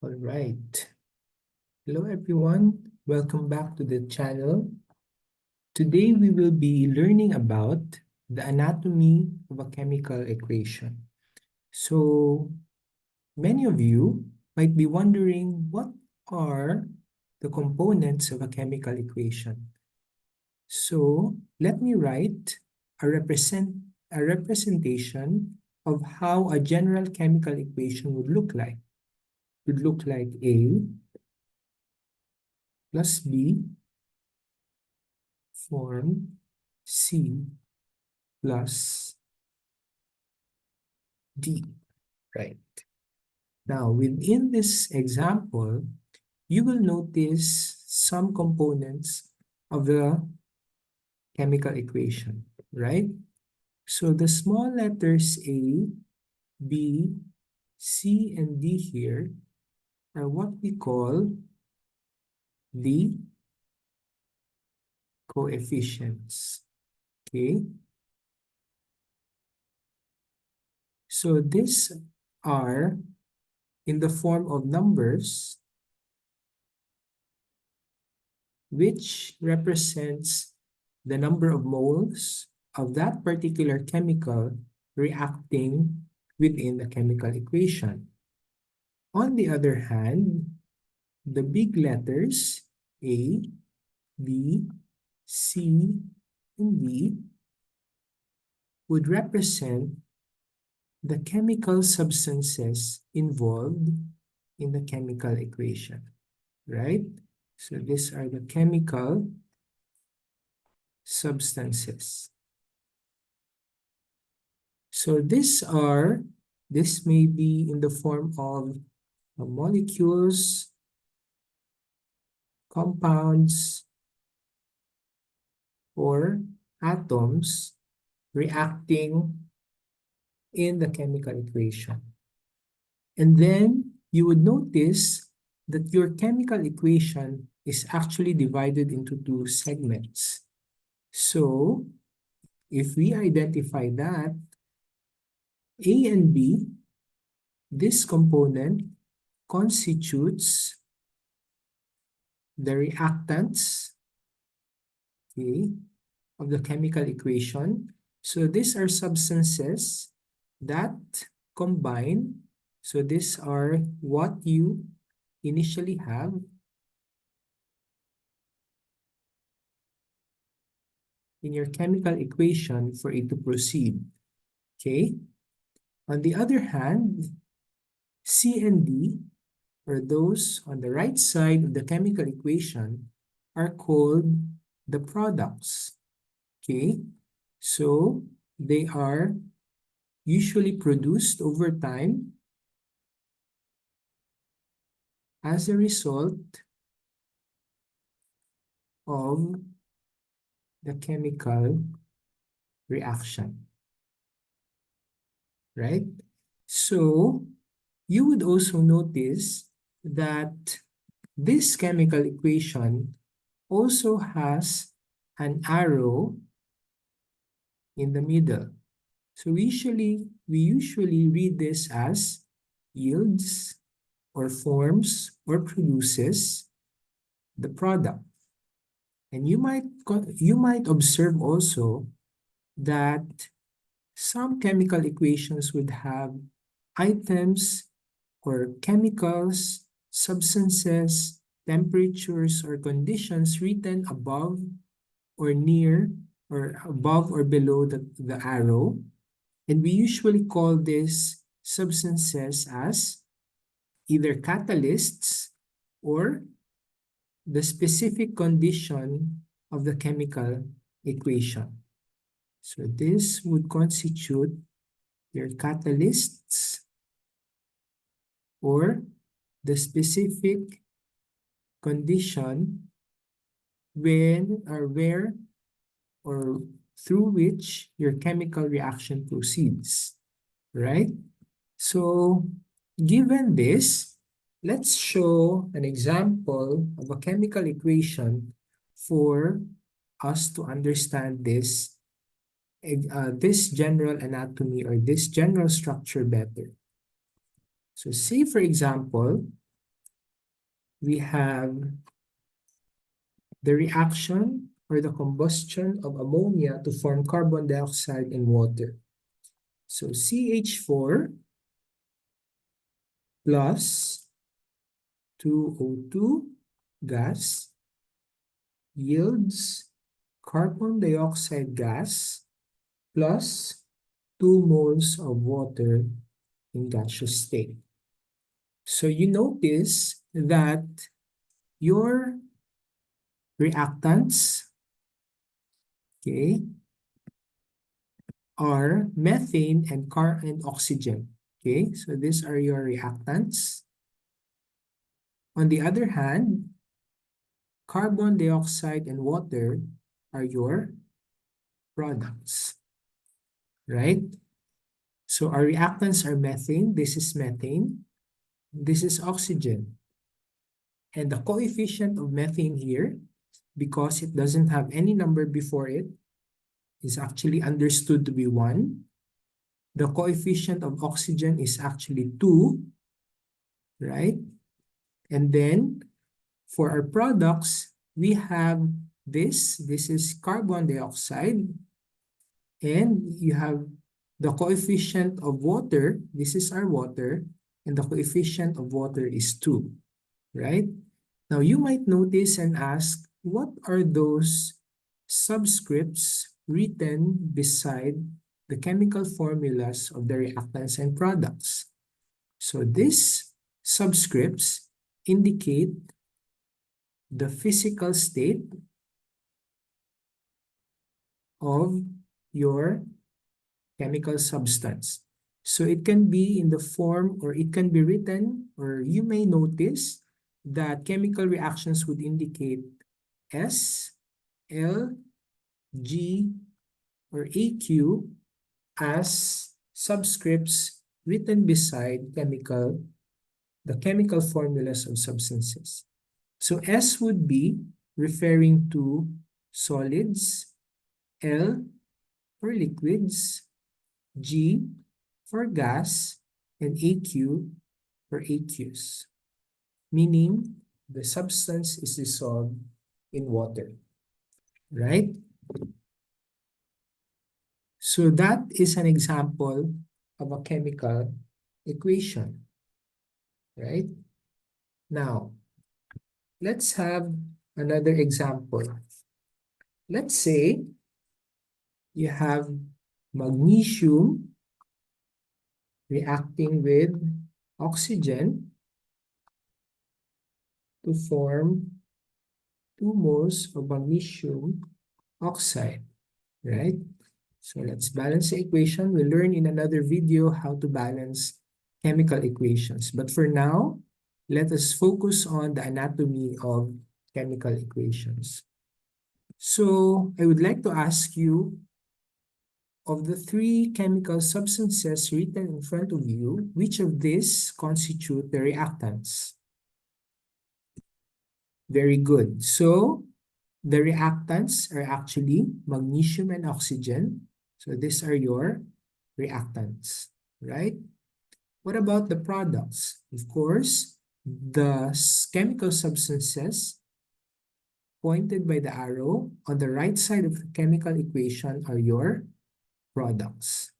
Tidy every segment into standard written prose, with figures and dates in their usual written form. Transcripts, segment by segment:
All right. Hello, everyone. Welcome back to the channel. Today, we will be learning about the anatomy of a chemical equation. So, many of you might be wondering what are the components of a chemical equation. So, let me write a representation of how a general chemical equation would look like. It would look like A plus B form C plus D, right? Now, within this example, you will notice some components of the chemical equation, right? So the small letters A, B, C, and D here are what we call the coefficients, okay? So these are in the form of numbers which represents the number of moles of that particular chemical reacting within the chemical equation. On the other hand, the big letters A, B, C, and D would represent the chemical substances involved in the chemical equation, right? So these are the chemical substances. So this may be in the form of molecules, compounds, or atoms reacting in the chemical equation. And then you would notice that your chemical equation is actually divided into two segments. So if we identify that A and B, this component constitutes the reactants, okay, of the chemical equation. So these are substances that combine. So these are what you initially have in your chemical equation for it to proceed, okay? On the other hand, C and D, or those on the right side of the chemical equation, are called the products, okay? So they are usually produced over time as a result of the chemical reaction, right? So you would also notice that this chemical equation also has an arrow in the middle. So we usually read this as yields or forms or produces the product. And you might observe also that some chemical equations would have items or chemicals, substances, temperatures, or conditions written above or near or above or below the arrow. And we usually call these substances as either catalysts or the specific condition of the chemical equation. So this would constitute your catalysts or the specific condition when or where or through which your chemical reaction proceeds, right? So given this, let's show an example of a chemical equation for us to understand this general anatomy or this general structure better. So say, for example, we have the reaction or the combustion of ammonia to form carbon dioxide and water. So CH4 plus 2O2 gas yields carbon dioxide gas plus 2 moles of water in gaseous state. So you notice that your reactants, okay, are methane and oxygen. Okay, so these are your reactants. On the other hand, carbon dioxide and water are your products, right? So our reactants are methane. This is methane. This is oxygen. And the coefficient of methane here, because it doesn't have any number before it, is actually understood to be 1. The coefficient of oxygen is actually 2, right? And then for our products, we have this. This is carbon dioxide. And you have the coefficient of water. This is our water. And the coefficient of water is 2, right? Now you might notice and ask, what are those subscripts written beside the chemical formulas of the reactants and products? So these subscripts indicate the physical state of your chemical substance. So it can be in the form, or it can be written, or you may notice that chemical reactions would indicate S, L, G, or AQ as subscripts written beside the chemical formulas of substances. So S would be referring to solids, L for liquids, G for gas, and AQ for aqueous, meaning the substance is dissolved in water, right? So that is an example of a chemical equation, right? Now, let's have another example. Let's say you have magnesium reacting with oxygen to form 2 moles of magnesium oxide, right? So let's balance the equation. We'll learn in another video how to balance chemical equations. But for now, let us focus on the anatomy of chemical equations. So I would like to ask you, of the 3 chemical substances written in front of you, which of these constitute the reactants? Very good. So the reactants are actually magnesium and oxygen. So these are your reactants, right? What about the products? Of course, the chemical substances pointed by the arrow on the right side of the chemical equation are your products.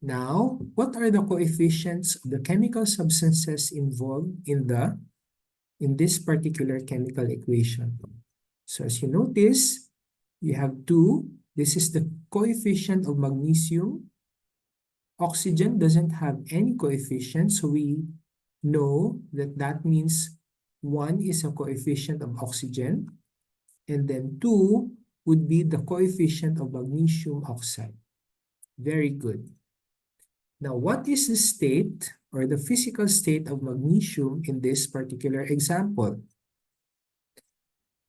Now, what are the coefficients of the chemical substances involved in this particular chemical equation? So as you notice, you have 2. This is the coefficient of magnesium. Oxygen doesn't have any coefficient, so we know that that means 1 is a coefficient of oxygen, and then 2 would be the coefficient of magnesium oxide. Very good. Now, what is the state or the physical state of magnesium in this particular example?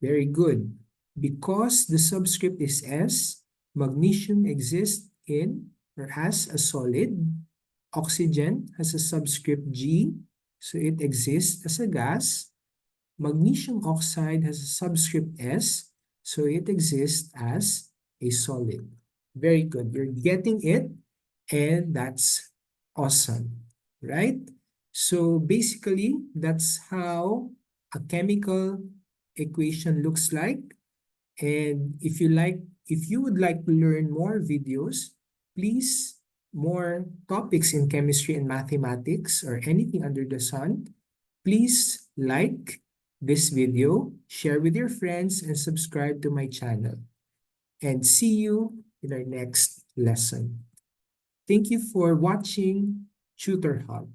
Very good. Because the subscript is S, magnesium exists in or as a solid. Oxygen has a subscript G, so it exists as a gas. Magnesium oxide has a subscript S, so it exists as a solid. Very good. You're getting it, and that's awesome, right? So basically, that's how a chemical equation looks like. And if you would like to learn more videos, please, more topics in chemistry and mathematics or anything under the sun, please like this video, share with your friends, and subscribe to my channel. And see you in our next lesson. Thank you for watching TutorHub.